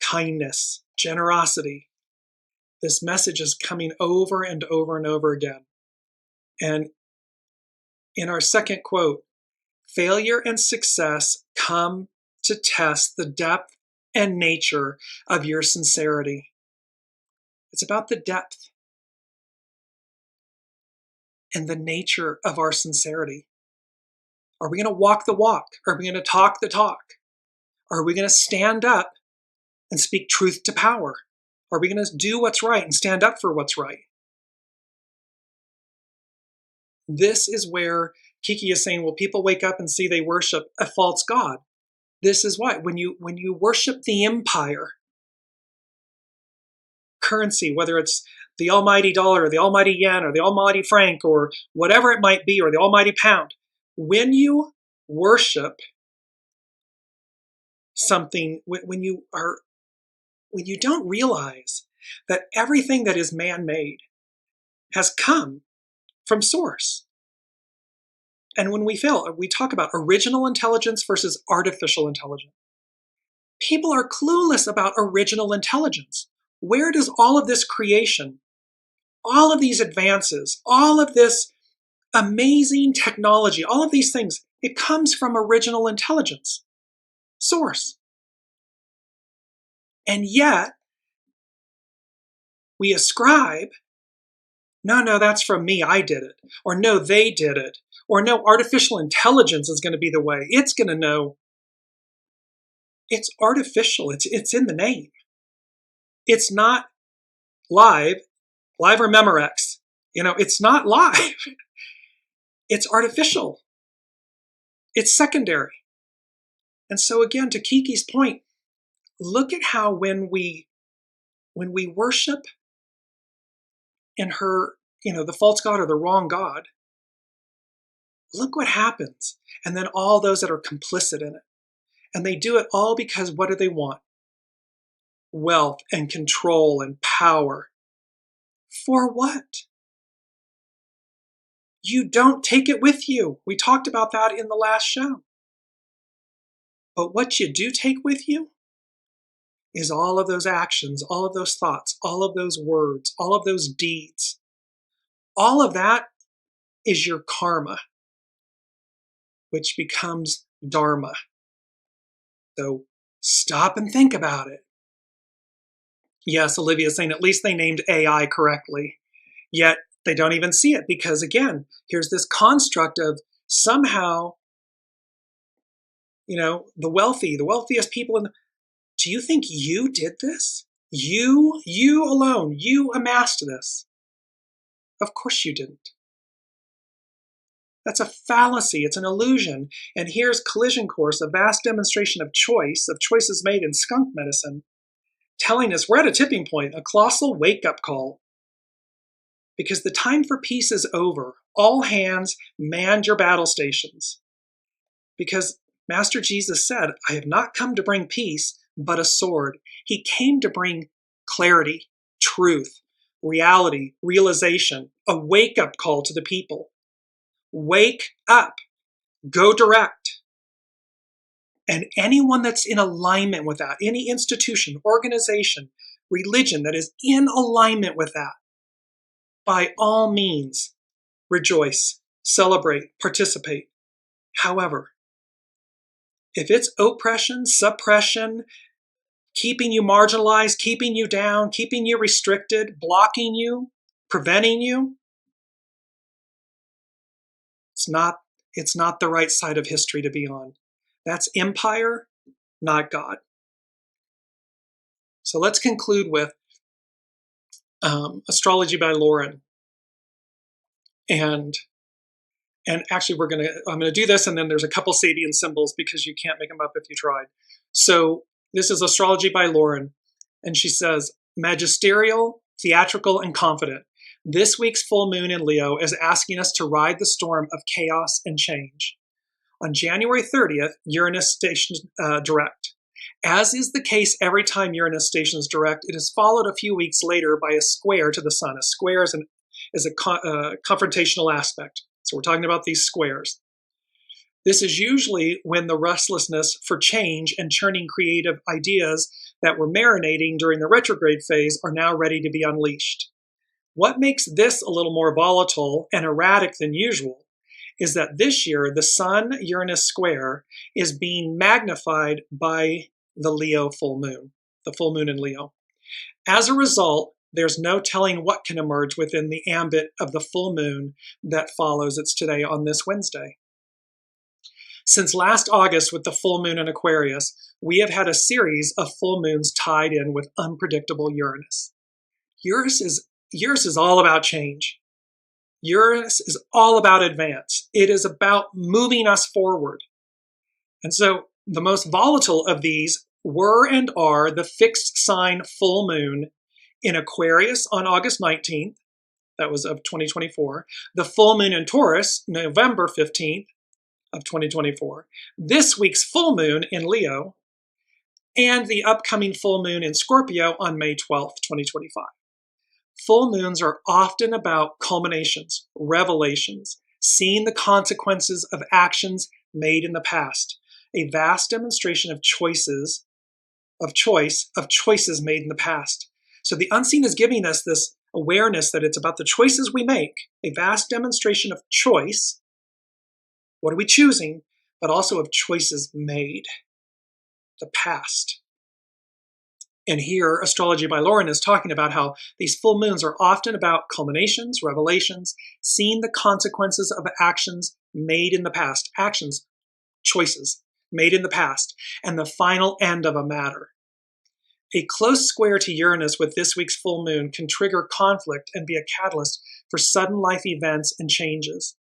kindness, generosity. This message is coming over and over and over again. And in our second quote, failure and success come to test the depth and nature of your sincerity. It's about the depth and the nature of our sincerity. Are we going to walk the walk? Are we going to talk the talk? Are we going to stand up and speak truth to power? Are we going to do what's right and stand up for what's right? This is where Kiki is saying, well, people wake up and see they worship a false god. This is why. When you worship the empire, currency, whether it's the almighty dollar or the almighty yen or the almighty franc or whatever it might be, or the almighty pound, when you worship something, when you don't realize that everything that is man-made has come from source. And when we fail, we talk about original intelligence versus artificial intelligence. People are clueless about original intelligence. Where does all of this creation, all of these advances, all of this amazing technology, all of these things, it comes from original intelligence, source. And yet, we ascribe, no, that's from me, I did it. Or no, they did it. Or no, artificial intelligence is going to be the way. It's going to know. It's artificial. It's in the name. It's not live or Memorex. It's not live. It's artificial. It's secondary. And so again, to Kiki's point, look at how when we worship in her, the false god or the wrong god, look what happens. And then all those that are complicit in it. And they do it all because what do they want? Wealth and control and power. For what? You don't take it with you. We talked about that in the last show. But what you do take with you is all of those actions, all of those thoughts, all of those words, all of those deeds. All of that is your karma, which becomes dharma. So stop and think about it. Yes, Olivia's saying at least they named AI correctly, yet they don't even see it because, again, here's this construct of somehow, the wealthiest people do you think you did this? You alone, you amassed this. Of course you didn't. That's a fallacy. It's an illusion. And here's Collision Course, a vast demonstration of choices made in skunk medicine, telling us we're at a tipping point, a colossal wake-up call. Because the time for peace is over. All hands man your battle stations. Because Master Jesus said, I have not come to bring peace, but a sword. He came to bring clarity, truth, reality, realization, a wake-up call to the people. Wake up. Go direct. And anyone that's in alignment with that, any institution, organization, religion that is in alignment with that, by all means, rejoice, celebrate, participate. However, if it's oppression, suppression, keeping you marginalized, keeping you down, keeping you restricted, blocking you, preventing you, it's not the right side of history to be on. That's empire, not God. So let's conclude with Astrology by Lauren. And actually I'm gonna do this, and then there's a couple Sabian symbols because you can't make them up if you tried. So this is Astrology by Lauren, and she says, magisterial, theatrical, and confident. This week's full moon in Leo is asking us to ride the storm of chaos and change. On January 30th, Uranus stations direct. As is the case every time Uranus stations direct, it is followed a few weeks later by a square to the sun. A square is a confrontational aspect. So we're talking about these squares. This is usually when the restlessness for change and churning creative ideas that were marinating during the retrograde phase are now ready to be unleashed. What makes this a little more volatile and erratic than usual is that this year the Sun-Uranus square is being magnified by the Leo full moon, the full moon in Leo. As a result, there's no telling what can emerge within the ambit of the full moon that follows. It's today on this Wednesday. Since last August with the full moon in Aquarius, we have had a series of full moons tied in with unpredictable Uranus. Uranus is all about change. Uranus is all about advance. It is about moving us forward. And so the most volatile of these were and are the fixed sign full moon in Aquarius on August 19th, that was of 2024, the full moon in Taurus, November 15th of 2024, this week's full moon in Leo, and the upcoming full moon in Scorpio on May 12th, 2025. Full moons are often about culminations, revelations, seeing the consequences of actions made in the past, a vast demonstration of choices made in the past. So the unseen is giving us this awareness that it's about the choices we make, a vast demonstration of choice. What are we choosing? But also of choices made, the past. And here, Astrology by Lauren is talking about how these full moons are often about culminations, revelations, seeing the consequences of actions made in the past, actions, choices made in the past, and the final end of a matter. A close square to Uranus with this week's full moon can trigger conflict and be a catalyst for sudden life events and changes.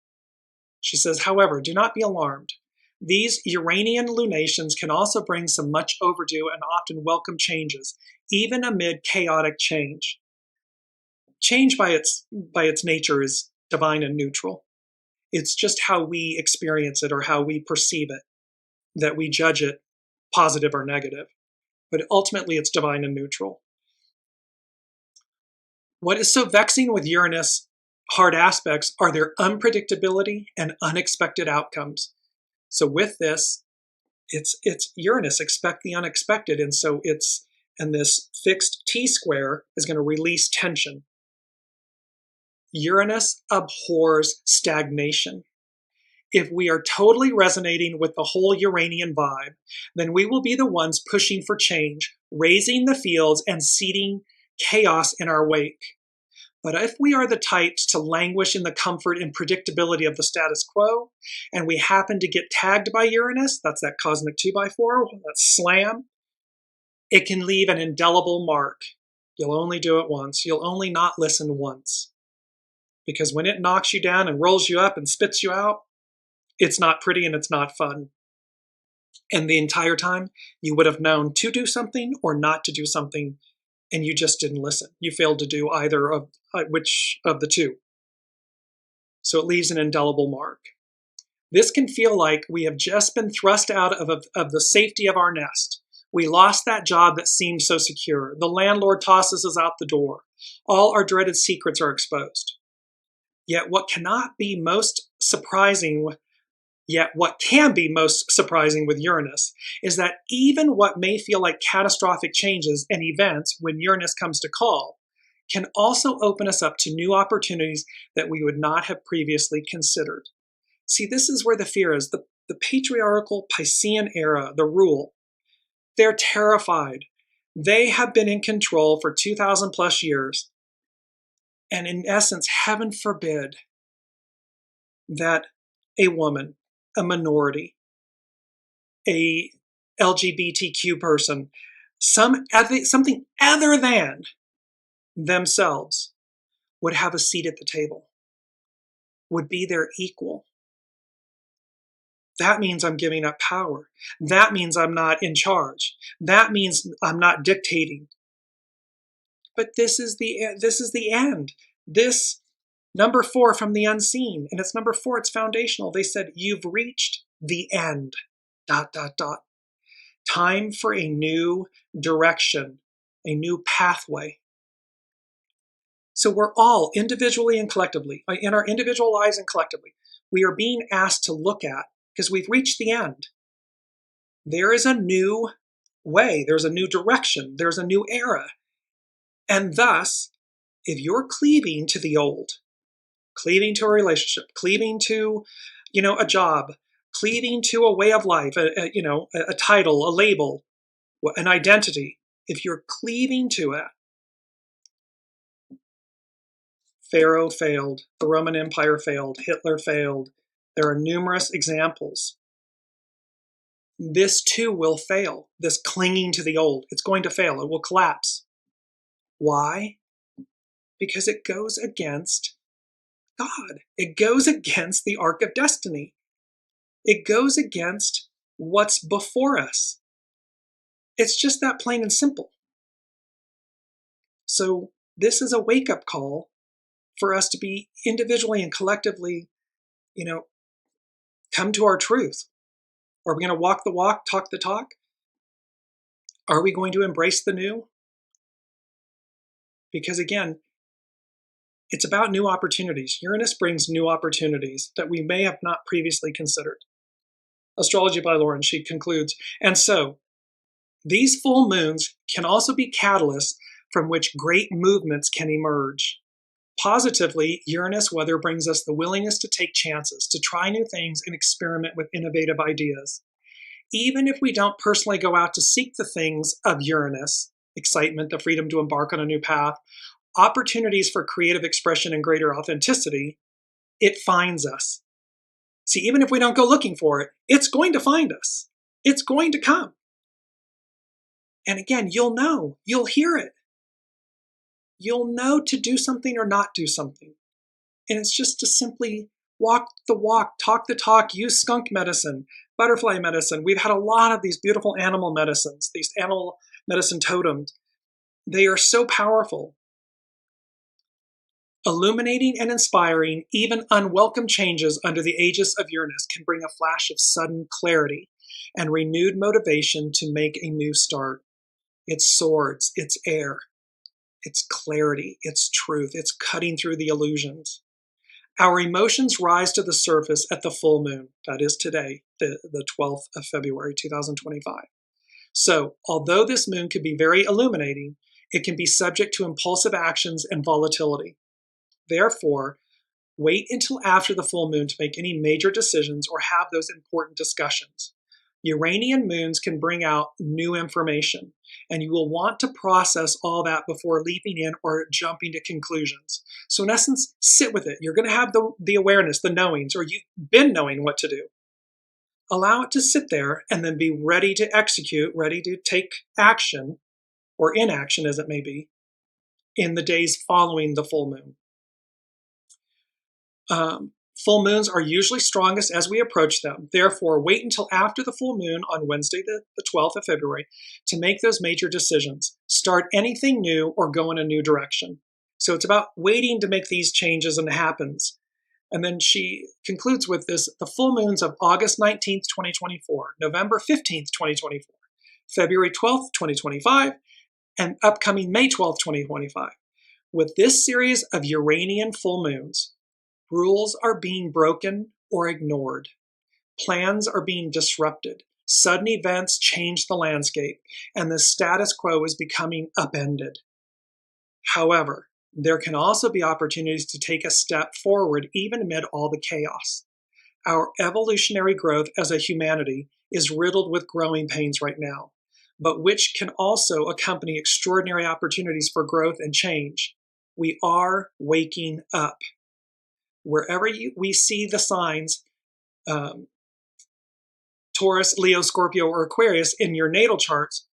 She says, however, do not be alarmed. These Uranian lunations can also bring some much overdue and often welcome changes, even amid chaotic change. Change by its nature is divine and neutral. It's just how we experience it or how we perceive it, that we judge it positive or negative. But ultimately it's divine and neutral. What is so vexing with Uranus hard aspects are their unpredictability and unexpected outcomes. So with this, it's Uranus, expect the unexpected. And so this fixed T-square is going to release tension. Uranus abhors stagnation. If we are totally resonating with the whole Uranian vibe, then we will be the ones pushing for change, raising the fields and seeding chaos in our wake. But if we are the types to languish in the comfort and predictability of the status quo, and we happen to get tagged by Uranus, that's that cosmic 2x4, that slam, it can leave an indelible mark. You'll only do it once. You'll only not listen once. Because when it knocks you down and rolls you up and spits you out, it's not pretty and it's not fun. And the entire time, you would have known to do something or not to do something, and you just didn't listen. You failed to do either of which of the two. So it leaves an indelible mark. This can feel like we have just been thrust out of the safety of our nest. We lost that job that seemed so secure. The landlord tosses us out the door. All our dreaded secrets are exposed. Yet what can be most surprising with Uranus is that even what may feel like catastrophic changes and events when Uranus comes to call can also open us up to new opportunities that we would not have previously considered. See, this is where the fear is. The patriarchal Piscean era, the rule, they're terrified. They have been in control for 2,000 plus years. And in essence, heaven forbid that a woman, a minority, a LGBTQ person, something other than themselves would have a seat at the table, would be their equal. That means I'm giving up power. That means I'm not in charge. That means I'm not dictating. but this is the end. This number 4 from the unseen, and it's number 4, it's foundational. They said, you've reached the end, ... Time for a new direction, a new pathway. So we're all individually and collectively, in our individual lives and collectively, we are being asked to look at, because we've reached the end. There is a new way, there's a new direction, there's a new era. And thus, if you're cleaving to the old, cleaving to a relationship, cleaving to, a job, cleaving to a way of life, a title, a label, an identity, if you're cleaving to it, Pharaoh failed, the Roman Empire failed, Hitler failed. There are numerous examples. This too will fail, this clinging to the old. It's going to fail, it will collapse. Why? Because it goes against God. It goes against the arc of destiny. It goes against what's before us. It's just that plain and simple. So this is a wake-up call for us to be individually and collectively, come to our truth. Are we going to walk the walk, talk the talk? Are we going to embrace the new? Because again, it's about new opportunities. Uranus brings new opportunities that we may have not previously considered. Astrology by Lauren, she concludes, and so these full moons can also be catalysts from which great movements can emerge. Positively, Uranus weather brings us the willingness to take chances, to try new things and experiment with innovative ideas. Even if we don't personally go out to seek the things of Uranus, excitement, the freedom to embark on a new path, opportunities for creative expression and greater authenticity, it finds us. See, even if we don't go looking for it, it's going to find us. It's going to come. And again, you'll know, you'll hear it. You'll know to do something or not do something. And it's just to simply walk the walk, talk the talk, use skunk medicine, butterfly medicine. We've had a lot of these beautiful animal medicines, these animal medicine totems. They are so powerful. Illuminating and inspiring even unwelcome changes under the aegis of Uranus can bring a flash of sudden clarity and renewed motivation to make a new start. It's swords, it's air, it's clarity, it's truth, it's cutting through the illusions. Our emotions rise to the surface at the full moon. That is today, the 12th of February, 2025. So, although this moon could be very illuminating, it can be subject to impulsive actions and volatility. Therefore, wait until after the full moon to make any major decisions or have those important discussions. Uranian moons can bring out new information, and you will want to process all that before leaping in or jumping to conclusions. So in essence, sit with it. You're going to have the awareness, the knowings, or you've been knowing what to do. Allow it to sit there and then be ready to execute, ready to take action, or inaction as it may be, in the days following the full moon. Full moons are usually strongest as we approach them. Therefore, wait until after the full moon on Wednesday, the 12th of February, to make those major decisions. Start anything new or go in a new direction. So it's about waiting to make these changes and it happens. And then she concludes with this, the full moons of August 19th, 2024, November 15th, 2024, February 12th, 2025, and upcoming May 12th, 2025. With this series of Uranian full moons, rules are being broken or ignored. Plans are being disrupted. Sudden events change the landscape, and the status quo is becoming upended. However, there can also be opportunities to take a step forward even amid all the chaos. Our evolutionary growth as a humanity is riddled with growing pains right now, but which can also accompany extraordinary opportunities for growth and change. We are waking up. Wherever we see the signs, Taurus, Leo, Scorpio, or Aquarius in your natal charts,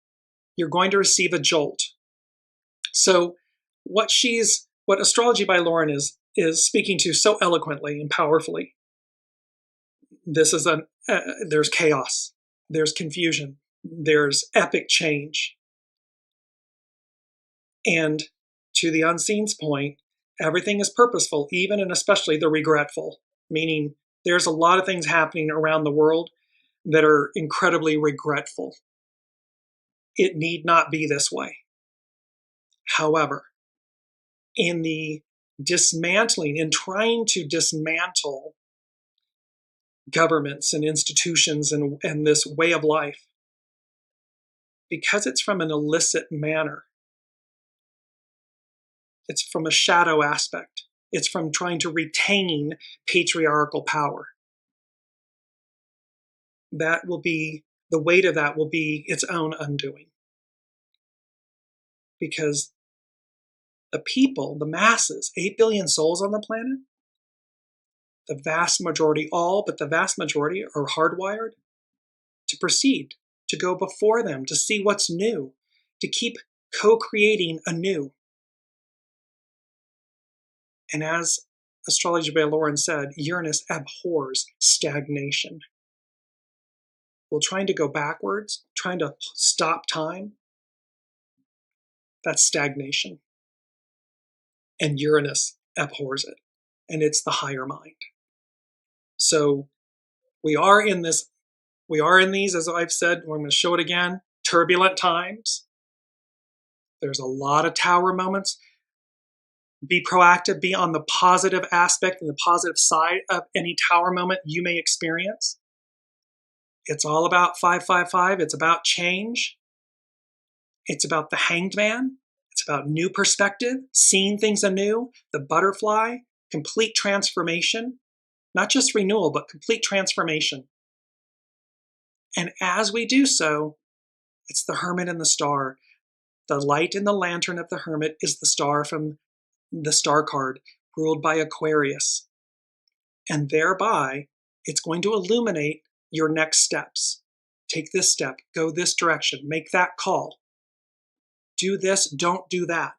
you're going to receive a jolt. So what Astrology by Lauren is speaking to so eloquently and powerfully, this is there's chaos, there's confusion, there's epic change. And to the unseen's point, everything is purposeful, even and especially the regretful, meaning there's a lot of things happening around the world that are incredibly regretful. It need not be this way. However, in the dismantling, in trying to dismantle governments and institutions and this way of life, because it's from an illicit manner, it's from a shadow aspect, it's from trying to retain patriarchal power. That will be, the weight of that will be its own undoing. Because the people, the masses, 8 billion souls on the planet, the vast majority, all but the vast majority, are hardwired to proceed, to go before them, to see what's new, to keep co-creating anew. And as Astrology by Lauren said, Uranus abhors stagnation. Well, trying to go backwards, trying to stop time, that's stagnation. And Uranus abhors it. And it's the higher mind. So we are in these, as I've said, I'm going to show it again, turbulent times. There's a lot of tower moments. Be proactive, be on the positive aspect and the positive side of any tower moment you may experience. It's all about 555. It's about change. It's about the Hanged Man. It's about new perspective, seeing things anew, the butterfly, complete transformation, not just renewal, but complete transformation. And as we do so, it's the Hermit and the Star. The light in the lantern of the Hermit is the star from the star card, ruled by Aquarius. And thereby, it's going to illuminate your next steps. Take this step, go this direction, make that call. Do this, don't do that.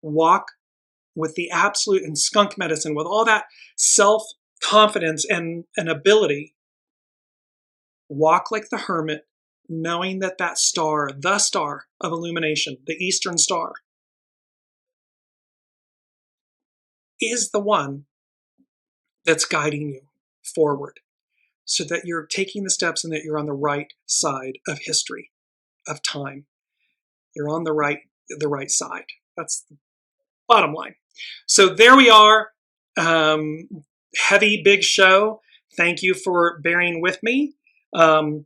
Walk with the absolute, and skunk medicine, with all that self-confidence and ability. Walk like the Hermit, knowing that that star, the star of illumination, the Eastern Star, is the one that's guiding you forward, so that you're taking the steps and that you're on the right side of history, of time. You're on the right side. That's the bottom line. So there we are. Heavy, big show. Thank you for bearing with me. And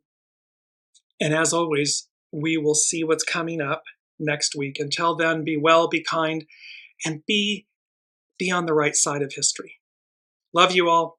as always, we will see what's coming up next week. Until then, be well, be kind, and be on the right side of history. Love you all.